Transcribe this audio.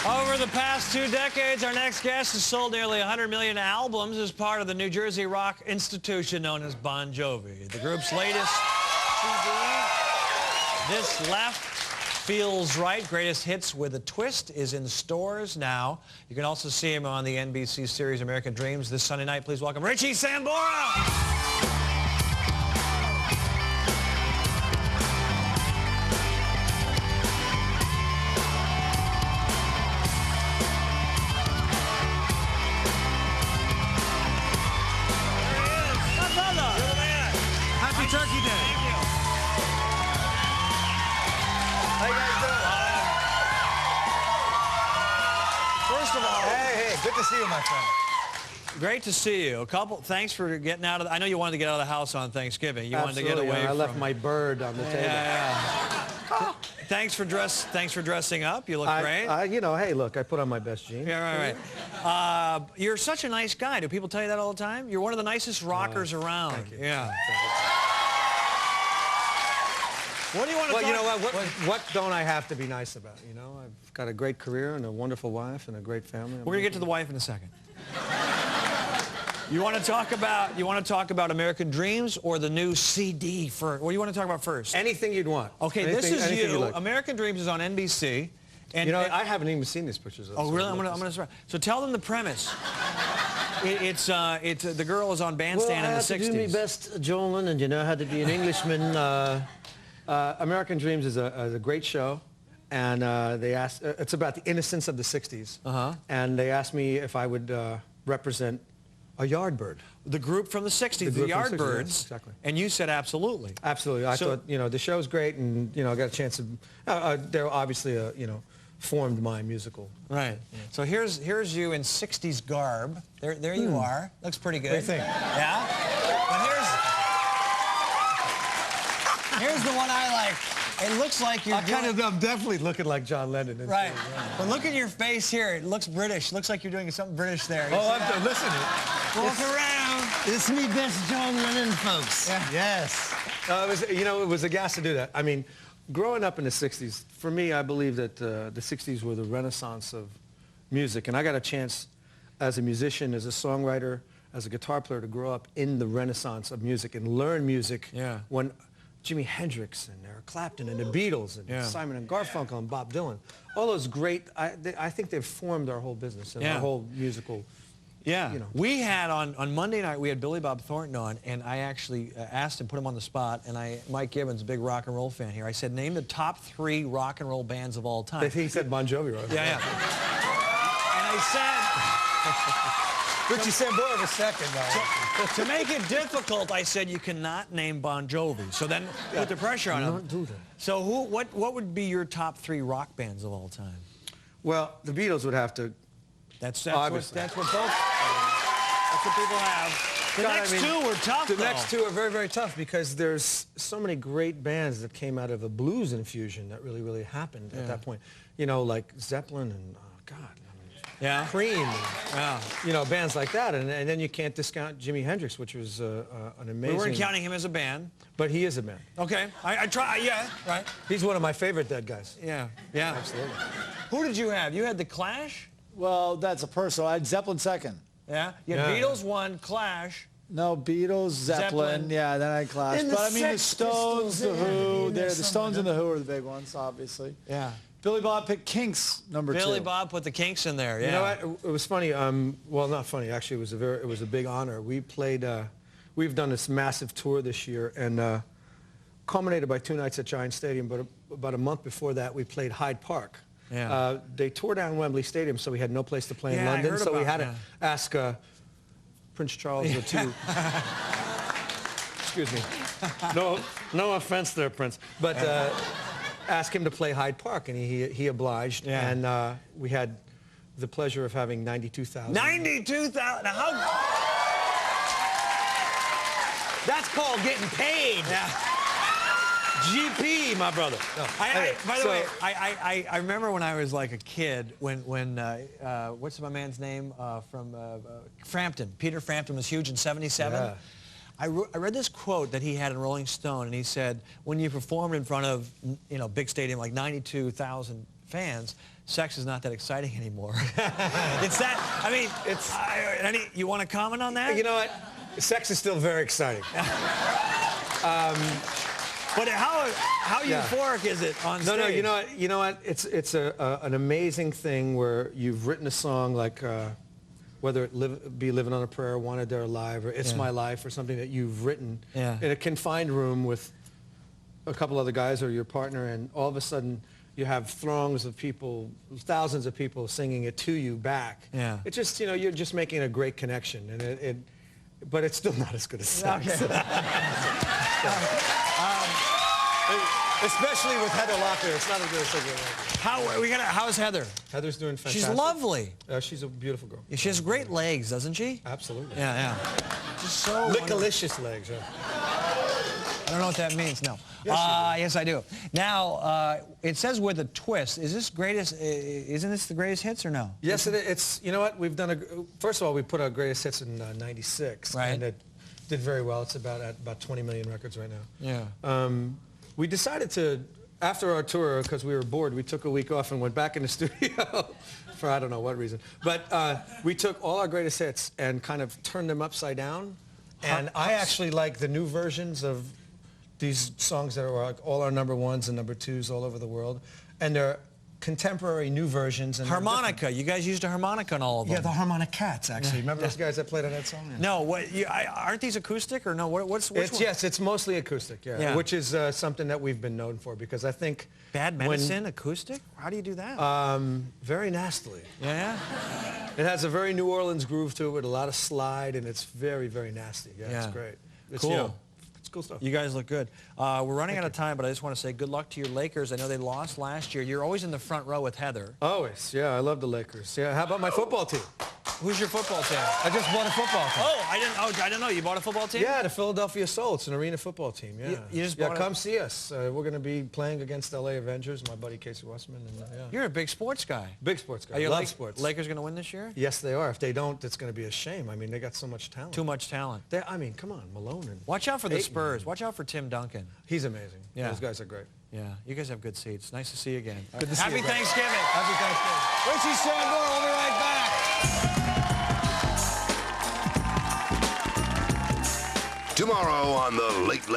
Over the past 2 decades, our next guest has sold nearly 100 million albums as part of the New Jersey rock institution known as Bon Jovi. The group's latest CD, This Left Feels Right, Greatest Hits with a Twist, is in stores now. You can also see him on the NBC series American Dreams this Sunday night. Please welcome Richie Sambora! Turkey Day. Thank you. How you guys doing? First of all, hey, good to see you, my friend. Great to see you. Thanks for getting out of I know you wanted to get out of the house on Thanksgiving. You wanted to get away I left my bird on the table. Yeah. Thanks for dressing up. You look great. You know, hey, look, I put on my best jeans. Yeah, right. You're such a nice guy. Do people tell you that all the time? You're one of the nicest rockers around. Thank you. Yeah. Thank you. What do you want to Well, talk you know what don't I have to be nice about? You know, I've got a great career and a wonderful wife and a great family. We're gonna get to the wife in a second. You want to talk about American Dreams or the new CD first? What do you want to talk about first? Anything you'd want. Okay, anything, this is you. Like. American Dreams is on NBC. And you know, I haven't even seen these pictures. Oh, really? I'm gonna surprise. So tell them the premise. The girl is on Bandstand in the 60s. I had to do my best, Jolin, and you know how to be an Englishman. American Dreams is a great show, and they asked. It's about the innocence of the 60s. And they asked me if I would represent a Yardbird. The group from the 60s, the Yardbirds. Yes, exactly. And you said absolutely. Absolutely. I thought, you know, the show's great, and, you know, I got a chance to, they're obviously, you know, formed my musical. Right. Yeah. So here's you in 60s garb. There you are. Looks pretty good. What do you think? Yeah? But here's the one I like. It looks like you're I'm definitely looking like John Lennon. Right. But look at your face here. It looks British. Looks like you're doing something British there. Oh, I'm listening. Walk around. It's me best John Lennon, folks. Yeah. Yes. It was a gas to do that. I mean, growing up in the 60s, for me, I believe that the 60s were the renaissance of music. And I got a chance as a musician, as a songwriter, as a guitar player to grow up in the renaissance of music and learn music when Jimi Hendrix and Eric Clapton and the Beatles and Simon and Garfunkel and Bob Dylan, all those great, I think they've formed our whole business and our whole musical. Yeah. You know. We had on Monday night, we had Billy Bob Thornton on, and I actually asked him, put him on the spot, and Mike Gibbons, a big rock and roll fan here, I said, name the top 3 rock and roll bands of all time. He said Bon Jovi, right? Yeah. And I said... Richie Sambora was second, though. To make it difficult, I said you cannot name Bon Jovi. So then put the pressure on him. Don't do that. So what would be your top 3 rock bands of all time? Well, the Beatles would have to. That's what people have. The next 2 were tough. The next 2 are very, very tough because there's so many great bands that came out of a blues infusion that really, really happened at that point. You know, like Zeppelin and Cream, and, you know, bands like that, and then you can't discount Jimi Hendrix, which was an amazing. We weren't counting him as a band, but he is a band. Okay, I try. Yeah, right. He's one of my favorite dead guys. Yeah, absolutely. Who did you have? You had the Clash. Well, that's a personal. I had Zeppelin second. Yeah, you had Beatles 1, Clash. No, Beatles, Zeppelin. Yeah, then I had Clash. But I mean, the Stones, the Who. The Stones and the Who are the big ones, obviously. Yeah. Billy Bob picked Kinks number 2. Billy Bob put the Kinks in there. Yeah. You know what? It was funny. Well, not funny. Actually, it was a big honor. We played. We've done this massive tour this year, and culminated by 2 nights at Giant Stadium. But about a month before that, we played Hyde Park. Yeah. They tore down Wembley Stadium, so we had no place to play in I London. heard So we about had to ask Prince Charles to. Excuse me. No offense there, Prince, but. Ask him to play Hyde Park, and he obliged, and we had the pleasure of having 92,000. 92,000? How? That's called getting paid. Yeah. GP, my brother. No. By the way, I remember when I was like a kid, when what's my man's name from Frampton? Peter Frampton was huge in '77. Yeah. I read this quote that he had in Rolling Stone, and he said, when you performed in front of, you know, big stadium like 92,000 fans, sex is not that exciting anymore. It's that, I mean, you want to comment on that? You know what? Sex is still very exciting. But how euphoric is it on stage? No, you know what? It's an amazing thing where you've written a song like whether it be Living on a Prayer, Wanted Dead or Alive, or It's My Life, or something that you've written in a confined room with a couple other guys or your partner, and all of a sudden you have throngs of people, thousands of people singing it to you back. Yeah. It's just, you know, you're just making a great connection, and but it's still not as good as sex. Okay. Especially with Heather Locker, it's not as good as cigarette. How's Heather? Heather's doing fantastic. She's lovely. She's a beautiful girl. She has great legs, doesn't she? Absolutely. Yeah. Just so Lickalicious legs. Yeah. I don't know what that means. No. Yes, I do. Now it says with a twist. Is this greatest? Isn't this the greatest hits or no? Yes, it's. You know what? We've done first of all, we put our greatest hits in '96, right? And it did very well. It's about 20 million records right now. Yeah. We decided to, after our tour, because we were bored, we took a week off and went back in the studio for I don't know what reason. But we took all our greatest hits and kind of turned them upside down. And I actually like the new versions of these songs that are like all our number ones and number twos all over the world. And they're contemporary new versions. And harmonica. You guys used a harmonica on all of them. Yeah, the Harmonica Cats, actually. Remember those guys that played on that song? No, aren't these acoustic or no? Which one? Yes, it's mostly acoustic, yeah. Which is something that we've been known for, because I think... Bad Medicine, acoustic? How do you do that? Very nastily. Yeah? It has a very New Orleans groove to it with a lot of slide, and it's very, very nasty. Yeah, it's great. It's, cool. You know, it's cool stuff. You guys look good. We're running out of time, but I just want to say good luck to your Lakers. I know they lost last year. You're always in the front row with Heather. Always, yeah. I love the Lakers. Yeah, how about my football team? Who's your football team? I just bought a football team. Oh, I didn't know. You bought a football team? Yeah, the Philadelphia Soul. It's an arena football team, yeah. You just bought come see us. We're going to be playing against LA Avengers, my buddy Casey Westman. And, You're a big sports guy. Big sports guy. Are you Love sports. Lakers going to win this year? Yes, they are. If they don't, it's going to be a shame. I mean, they got so much talent. Too much talent. I mean, come on, Malone and... Watch out for the Spurs. Watch out for Tim Duncan. He's amazing. Yeah. Those guys are great. Yeah, you guys have good seats. Nice to see you again. Good to see you. Happy Thanksgiving. Happy Thanksgiving. Richie Sambora, we'll be right back. Tomorrow on the Late